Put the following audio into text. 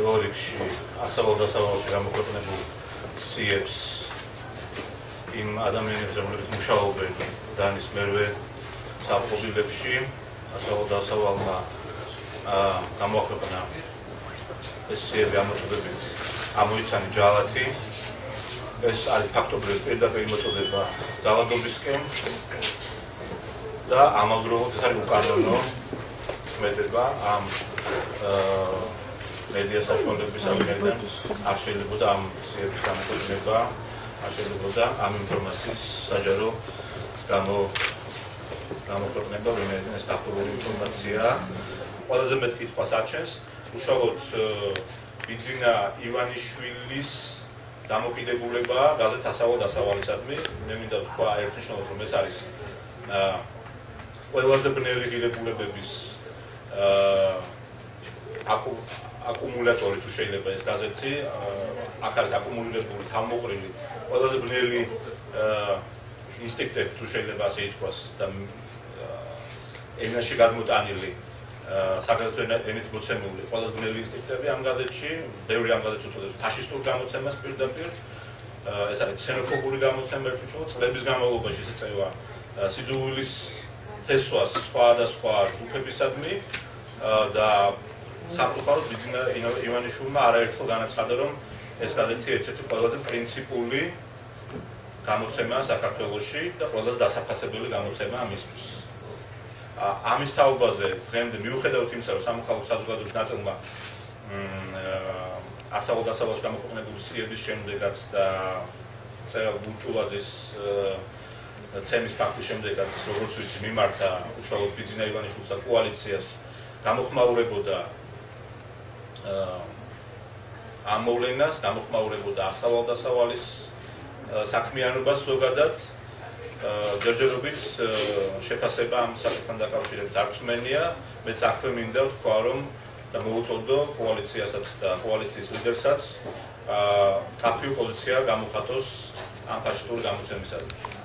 პირველ რიგში ასავალ-დასავალში გამოქვეყნებულ სიებს იმ ადამიანებს, რომლებიც მუშაობენ დანის მერვე საპყრობილებში, ასავალ-დასავალმა გამოაქვეყნა ეს სიები ამოწოდებით ამოიცანი ჯალათი. ეს არის ფაქტობრივად პირდაპირ მოწოდება ძალადობისკენ და ამავდროულად ეს არის უკანონო ქმედება ამ მედია საშუალებების მხრიდან არ შეიძლებოდა ამ სიების გამოქვეყნება, არ შეიძლებოდა ამ ინფორმაციის საჯარო გამოქვეყნება, ვინაიდან ეს ფაქტობრივი ინფორმაცია ყველაზე მეტ კითხვას აჩენს, უშუალოდ ბიძინა ივანიშვილის დამოკიდებულება გაზეთ ასავალ-დასავალისადმი. მე მინდა ვთქვა ერთნიშნულად, რომ ეს არის ყველაზე ბნელი ღირებულებების აკუმულატორი თუ შეიძლება ეს გაზეთი, აქ არის აკუმულირებული, თავმოყრილი ყველაზე ბნელი ინსტინქტები თუ შეიძლება ასე ითქვას და ენაში გადმოტანილი საგაზეთო ენით მოცემული ყველაზე ბნელი ინსტინქტები ამ გაზეთში, ბევრი ამ გაზეთს უწოდებს ფაშისტურ გამოცემას პირდაპირ. ეს არის ქსენოფობური გამოცემა ერთმანეთს, წლების განმავლობაში ეს ეწევა სიძულვილის თესვას სხვა და სხვა ჯგუფებისადმი და სამწუხაროდ ბიძინა ივანიშვილმა არაერთხელ განაცხადა, რომ ეს გაზეთი ერთ-ერთი ყველაზე პრინციპული გამოცემაა საქართველოში და ყველაზე დასაფასებელი გამოცემაა მისთვის. ამის თაობაზე დღემდე მიუხედავად იმისა, რომ სამოქალაქო საზოგადოების ნაწილმა ასავალ-დასავალში გამოქვეყნებული სიების შემდეგაც და მწერალ ბურჭულაძის ცემის ფაქტის შემდეგაც, როგორც ვიცი, მიმართა უშუალოდ ბიძინა ივანიშვილს და კოალიციას გამოხმაურებოდა ამ მოვლენას, გამოხმაურებოდა ასავალ-დასავალის საქმიანობას ზოგადად. ჯერჯერობით შეფასება ამ საკითხთან დაკავშირებით არ მსმენია. მეც აქვე მინდა ვთქვა, რომ და მოუწოდო კოალიციასაც და კოალიციის ლიდერსაც კაფეო პოზიცია გამოხატოს ამ ფაშისტური გამოცემისადმი.